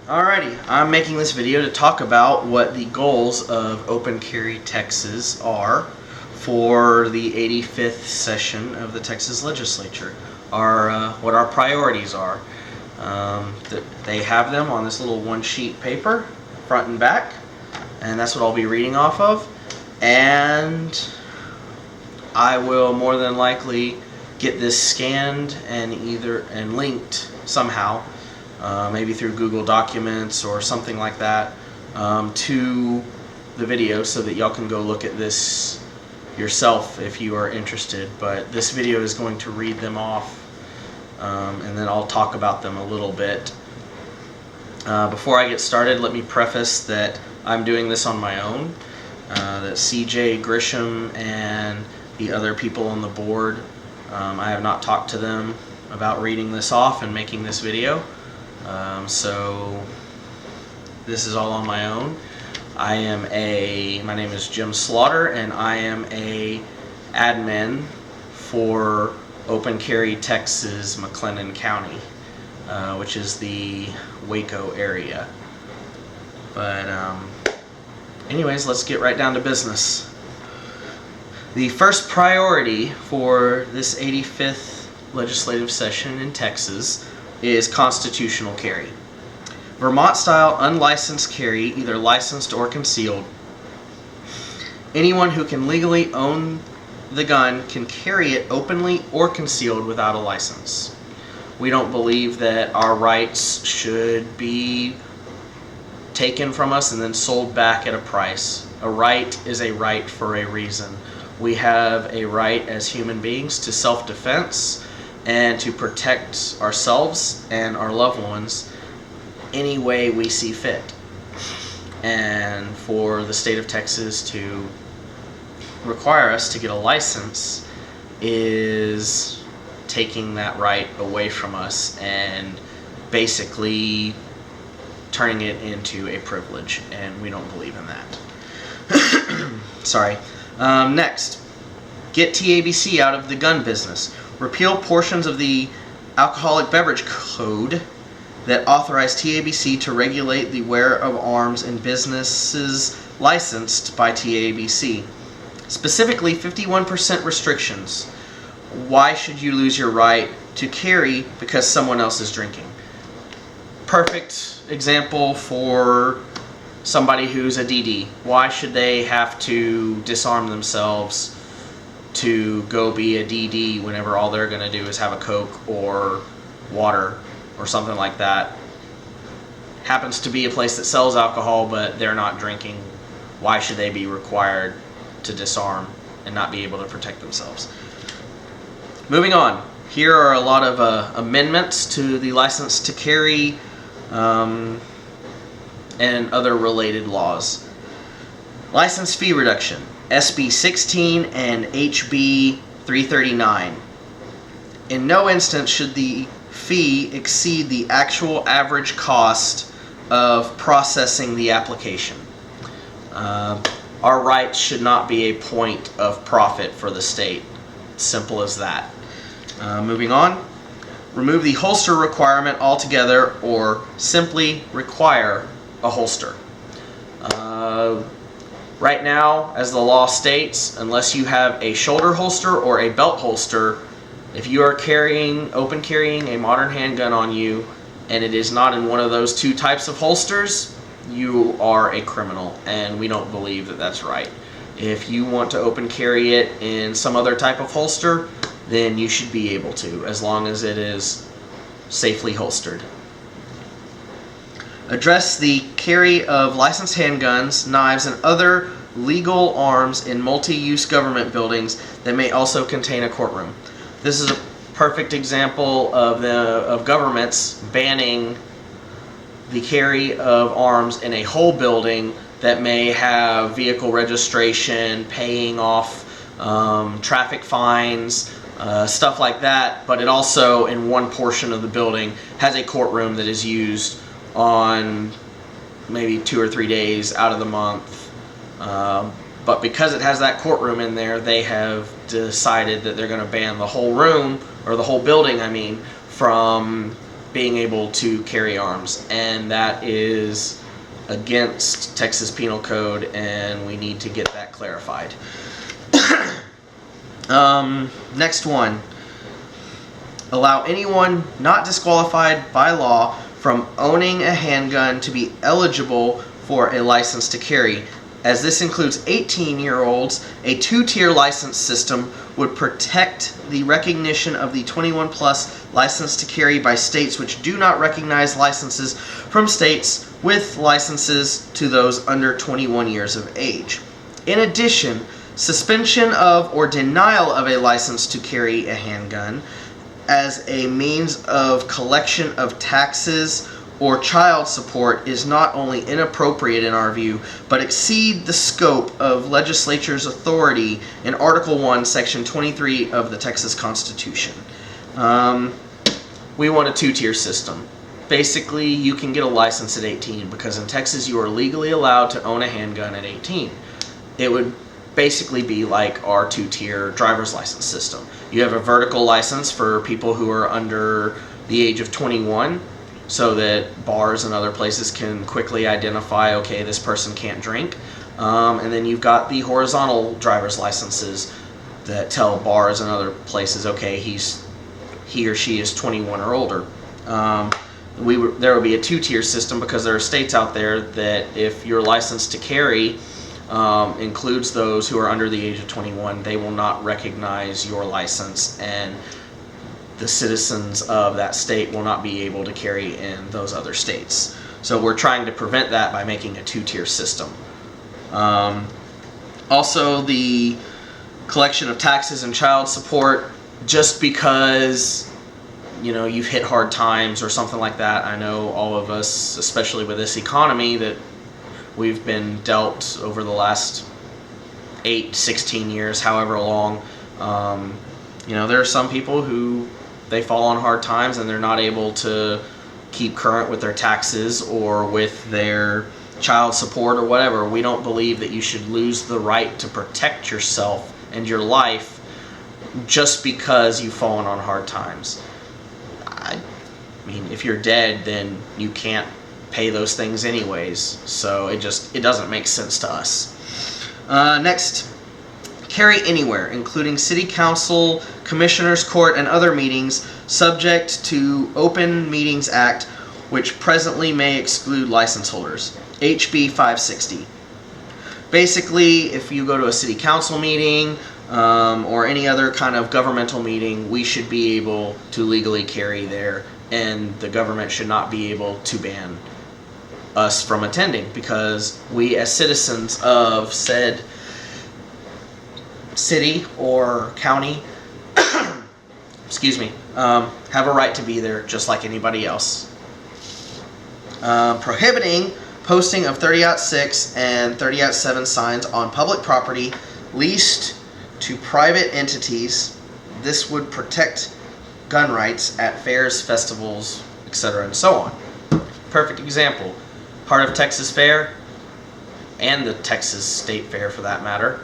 Alrighty, I'm making this video to talk about what the goals of Open Carry Texas are for the 85th session of the Texas Legislature. What our priorities are. They have them on this little one-sheet paper, front and back, and that's what I'll be reading off of. And I will more than likely get this scanned and linked somehow. Maybe through Google Documents or something like that, to the video so that y'all can go look at this yourself if you are interested. But this video is going to read them off, and then I'll talk about them a little bit. Before I get started, let me preface that I'm doing this on my own. That CJ Grisham and the other people on the board, I have not talked to them about reading this off and making this video. So this is all on my own. My name is Jim Slaughter, and I am a admin for Open Carry Texas McLennan County, which is the Waco area. But anyways, let's get right down to business. The first priority for this 85th legislative session in Texas is constitutional carry. Vermont-style unlicensed carry, either licensed or concealed. Anyone who can legally own the gun can carry it openly or concealed without a license. We don't believe that our rights should be taken from us and then sold back at a price. A right is a right for a reason. We have a right as human beings to self-defense and to protect ourselves and our loved ones any way we see fit. And for the state of Texas to require us to get a license is taking that right away from us and basically turning it into a privilege, and we don't believe in that. Sorry. Next, get TABC out of the gun business. Repeal portions of the Alcoholic Beverage Code that authorize TABC to regulate the wear of arms in businesses licensed by TABC. Specifically, 51% restrictions. Why should you lose your right to carry because someone else is drinking? Perfect example for somebody who's a DD. Why should they have to disarm themselves to go be a DD whenever all they're going to do is have a Coke or water or something like that? Happens to be a place that sells alcohol, but they're not drinking. Why should they be required to disarm and not be able to protect themselves? Moving on. Here are a lot of amendments to the license to carry and other related laws. License fee reduction. SB 16 and HB 339. In no instance should the fee exceed the actual average cost of processing the application. Our rights should not be a point of profit for the state. Simple as that. Moving on. Remove the holster requirement altogether, or simply require a holster. Right now, as the law states, unless you have a shoulder holster or a belt holster, if you are open carrying a modern handgun on you and it is not in one of those two types of holsters, you are a criminal, and we don't believe that that's right. If you want to open carry it in some other type of holster, then you should be able to, as long as it is safely holstered. Address the carry of licensed handguns, knives, and other legal arms in multi-use government buildings that may also contain a courtroom. This is a perfect example of governments banning the carry of arms in a whole building that may have vehicle registration, paying off traffic fines, stuff like that, but it also, in one portion of the building, has a courtroom that is used on maybe 2 or 3 days out of the month. But because it has that courtroom in there, they have decided that they're going to ban the whole room, or the whole building, from being able to carry arms, and that is against Texas Penal Code, and we need to get that clarified. Next one. Allow anyone not disqualified by law from owning a handgun to be eligible for a license to carry. As this includes 18-year-olds, a two-tier license system would protect the recognition of the 21-plus license to carry by states which do not recognize licenses from states with licenses to those under 21 years of age. In addition, suspension of or denial of a license to carry a handgun as a means of collection of taxes or child support is not only inappropriate in our view, but exceed the scope of legislature's authority in Article 1, Section 23 of the Texas Constitution. We want a two-tier system. Basically, you can get a license at 18 because in Texas you are legally allowed to own a handgun at 18. It would basically be like our two-tier driver's license system. You have a vertical license for people who are under the age of 21, so that bars and other places can quickly identify, okay, this person can't drink. And then you've got the horizontal driver's licenses that tell bars and other places, okay, he or she is 21 or older. There will be a two-tier system because there are states out there that if your license to carry includes those who are under the age of 21, they will not recognize your license, and the citizens of that state will not be able to carry in those other states. So we're trying to prevent that by making a two-tier system. Also, the collection of taxes and child support, just because you've hit hard times or something like that. I know all of us, especially with this economy that we've been dealt over the last 16 years, however long, there are some people who they fall on hard times and they're not able to keep current with their taxes or with their child support or whatever. We don't believe that you should lose the right to protect yourself and your life just because you've fallen on hard times. I mean, if you're dead, then you can't pay those things anyways, so it doesn't make sense to us. Next, carry anywhere, including city council, commissioners court, and other meetings, subject to Open Meetings Act, which presently may exclude license holders. HB 560. Basically, if you go to a city council meeting or any other kind of governmental meeting, we should be able to legally carry there, and the government should not be able to ban us from attending, because we as citizens of said city or county have a right to be there just like anybody else. Prohibiting posting of 30-6 and 30-7 signs on public property leased to private entities. This would protect gun rights at fairs, festivals, etc. and so on. Perfect example. Heart of Texas Fair, and the Texas State Fair for that matter,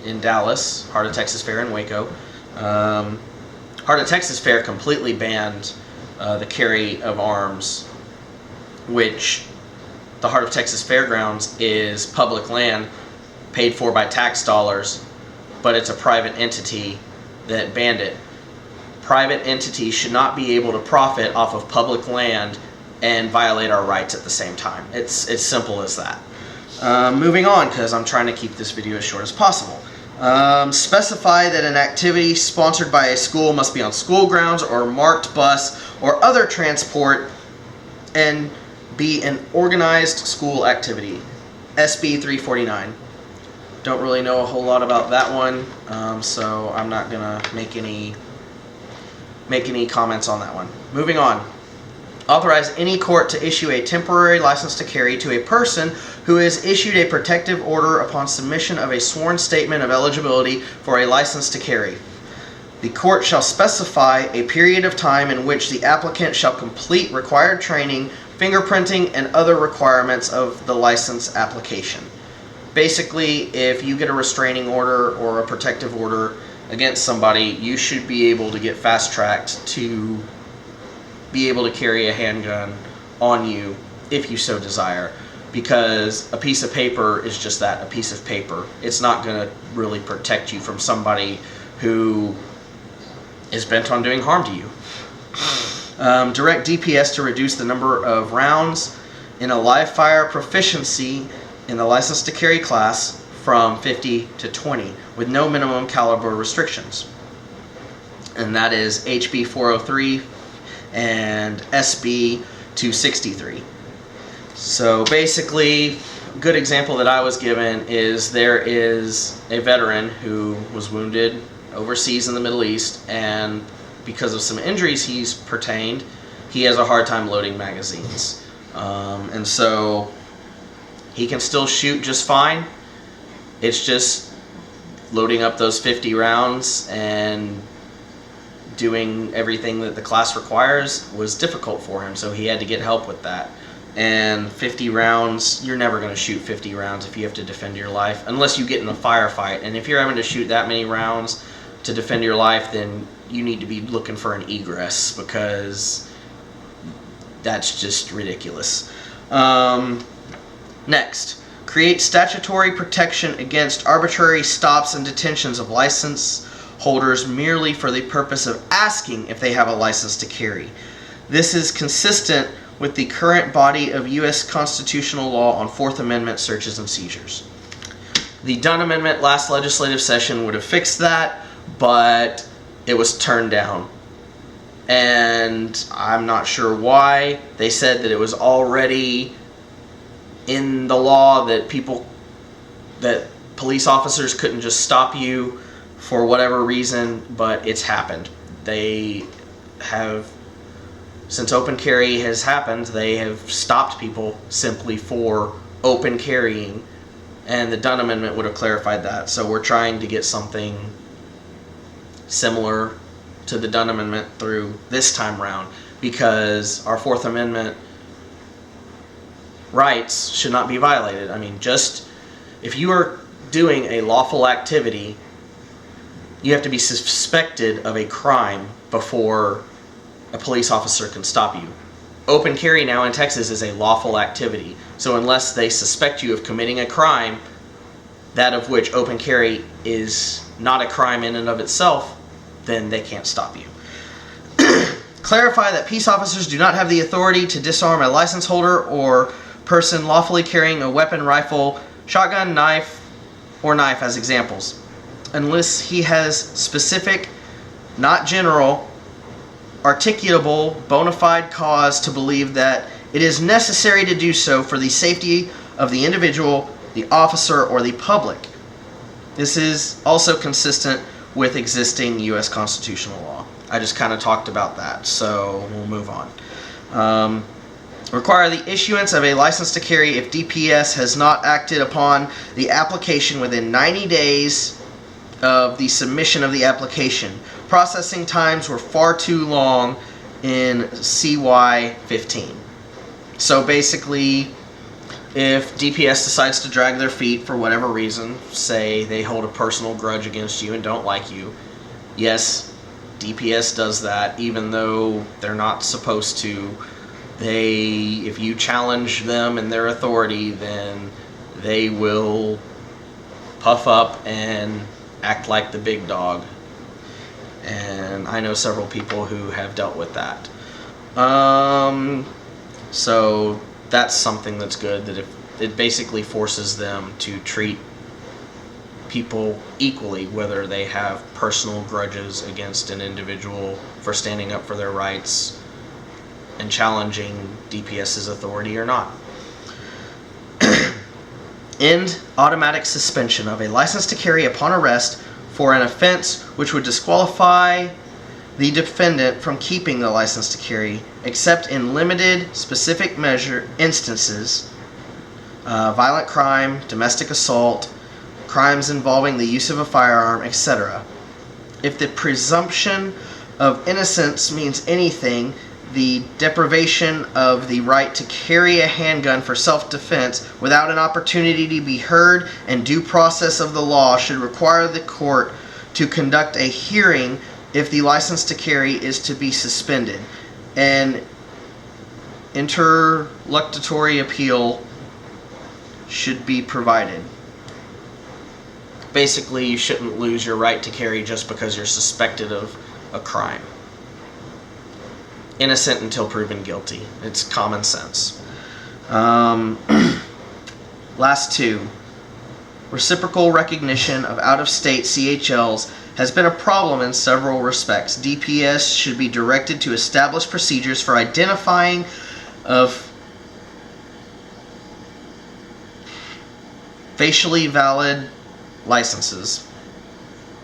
in Dallas, Heart of Texas Fair in Waco. Heart of Texas Fair completely banned the carry of arms, which the Heart of Texas Fairgrounds is public land paid for by tax dollars, but it's a private entity that banned it. Private entities should not be able to profit off of public land and violate our rights at the same time. It's as simple as that. Moving on, because I'm trying to keep this video as short as possible. Specify that an activity sponsored by a school must be on school grounds or marked bus or other transport and be an organized school activity. SB 349. Don't really know a whole lot about that one, so I'm not gonna make any comments on that one. Moving on. Authorize any court to issue a temporary license to carry to a person who has issued a protective order upon submission of a sworn statement of eligibility for a license to carry. The court shall specify a period of time in which the applicant shall complete required training, fingerprinting, and other requirements of the license application. Basically, if you get a restraining order or a protective order against somebody, you should be able to get fast-tracked to be able to carry a handgun on you if you so desire, because a piece of paper is just that, a piece of paper. It's not going to really protect you from somebody who is bent on doing harm to you. Direct DPS to reduce the number of rounds in a live fire proficiency in the license to carry class from 50 to 20 with no minimum caliber restrictions. And that is HB 403 and SB 263. So basically, a good example that I was given is there is a veteran who was wounded overseas in the Middle East, and because of some injuries he's pertained, he has a hard time loading magazines. And so he can still shoot just fine. It's just loading up those 50 rounds and doing everything that the class requires was difficult for him, so he had to get help with that. And 50 rounds, you're never going to shoot 50 rounds if you have to defend your life, unless you get in a firefight. And if you're having to shoot that many rounds to defend your life, then you need to be looking for an egress, because that's just ridiculous. Next, create statutory protection against arbitrary stops and detentions of license holders merely for the purpose of asking if they have a license to carry. This is consistent with the current body of U.S. constitutional law on Fourth Amendment searches and seizures. The Dunn Amendment last legislative session would have fixed that, but it was turned down. And I'm not sure why. They said that it was already in the law that police officers couldn't just stop you for whatever reason, but it's happened. They have, since open carry has happened, they have stopped people simply for open carrying, and the Dunn Amendment would have clarified that. So we're trying to get something similar to the Dunn Amendment through this time round, because our Fourth Amendment rights should not be violated. I mean, just if you are doing a lawful activity, you have to be suspected of a crime before a police officer can stop you. Open carry now in Texas is a lawful activity. So unless they suspect you of committing a crime, that of which open carry is not a crime in and of itself, then they can't stop you. Clarify that peace officers do not have the authority to disarm a license holder or person lawfully carrying a weapon, rifle, shotgun, knife, or knife as examples, unless he has specific, not general, articulable, bona fide cause to believe that it is necessary to do so for the safety of the individual, the officer, or the public. This is also consistent with existing U.S. constitutional law. I just kind of talked about that, so we'll move on. Require the issuance of a license to carry if DPS has not acted upon the application within 90 days of the submission of the application. Processing times were far too long in CY 15. So basically, if DPS decides to drag their feet for whatever reason, say they hold a personal grudge against you and don't like you, yes, DPS does that even though they're not supposed to. If you challenge them and their authority, then they will puff up and act like the big dog. And I know several people who have dealt with that. So that's something that's good, that if it basically forces them to treat people equally, whether they have personal grudges against an individual for standing up for their rights and challenging DPS's authority or not. End automatic suspension of a license to carry upon arrest for an offense which would disqualify the defendant from keeping the license to carry, except in limited specific instances, violent crime, domestic assault, crimes involving the use of a firearm, etc. If the presumption of innocence means anything, the deprivation of the right to carry a handgun for self-defense without an opportunity to be heard and due process of the law should require the court to conduct a hearing if the license to carry is to be suspended. an interlocutory appeal should be provided. Basically, you shouldn't lose your right to carry just because you're suspected of a crime. Innocent until proven guilty. It's common sense. Last two. Reciprocal recognition of out-of-state CHLs has been a problem in several respects. DPS should be directed to establish procedures for identifying of facially valid licenses.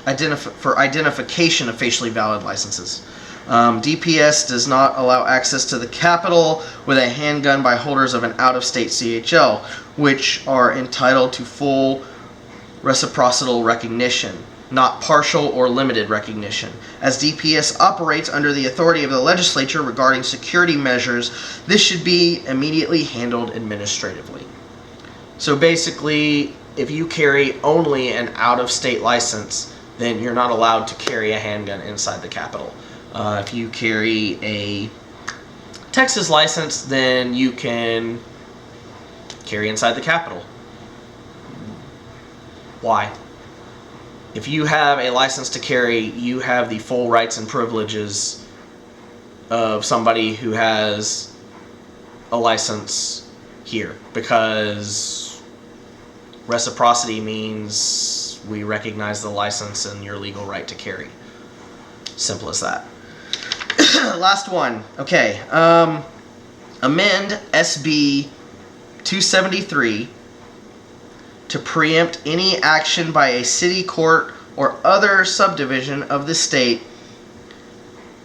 For identification of facially valid licenses. DPS does not allow access to the Capitol with a handgun by holders of an out-of-state CHL, which are entitled to full reciprocal recognition, not partial or limited recognition. As DPS operates under the authority of the legislature regarding security measures, this should be immediately handled administratively. So basically, if you carry only an out-of-state license, then you're not allowed to carry a handgun inside the Capitol. If you carry a Texas license, then you can carry inside the Capitol. Why? If you have a license to carry, you have the full rights and privileges of somebody who has a license here, because reciprocity means we recognize the license and your legal right to carry. Simple as that. Last one. Okay. Amend SB 273 to preempt any action by a city court or other subdivision of the state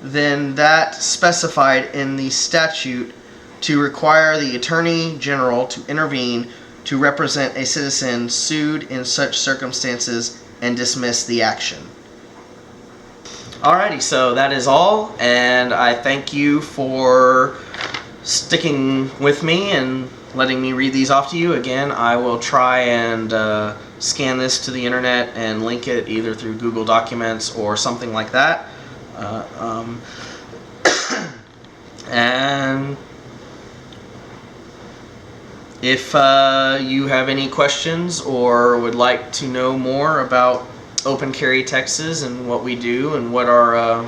than that specified in the statute, to require the Attorney General to intervene to represent a citizen sued in such circumstances and dismiss the action. Alrighty, so that is all, and I thank you for sticking with me and letting me read these off to you. Again, I will try and scan this to the internet and link it either through Google Documents or something like that. And if you have any questions or would like to know more about Open Carry Texas and what we do and what our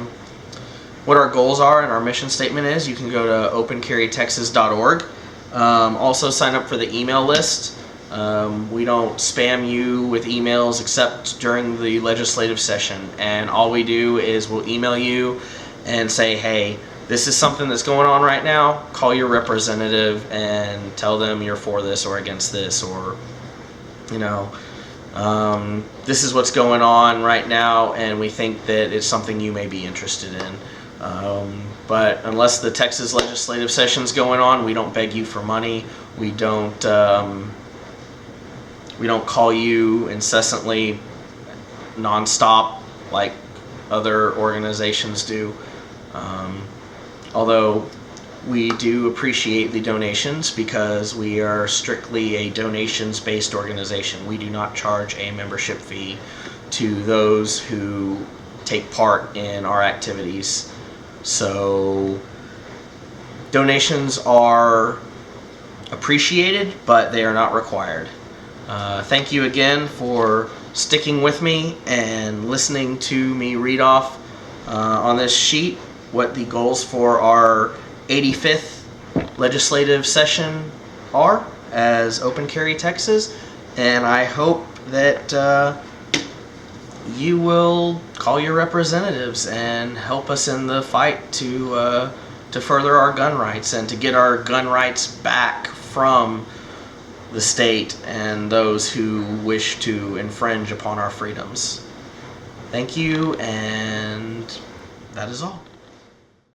goals are and our mission statement is, you can go to opencarrytexas.org. Also sign up for the email list. We don't spam you with emails except during the legislative session, and all we do is we'll email you and say, hey, this is something that's going on right now. Call your representative and tell them you're for this or against this, or this is what's going on right now and we think that it's something you may be interested in. But unless the Texas legislative session's going on, we don't beg you for money. We don't call you incessantly, nonstop, like other organizations do. Although we do appreciate the donations, because we are strictly a donations-based organization. We do not charge a membership fee to those who take part in our activities. So donations are appreciated, but they are not required. Thank you again for sticking with me and listening to me read off on this sheet what the goals for our 85th legislative session are as Open Carry Texas, and I hope that you will call your representatives and help us in the fight to further our gun rights and to get our gun rights back from the state and those who wish to infringe upon our freedoms. Thank you, and that is all.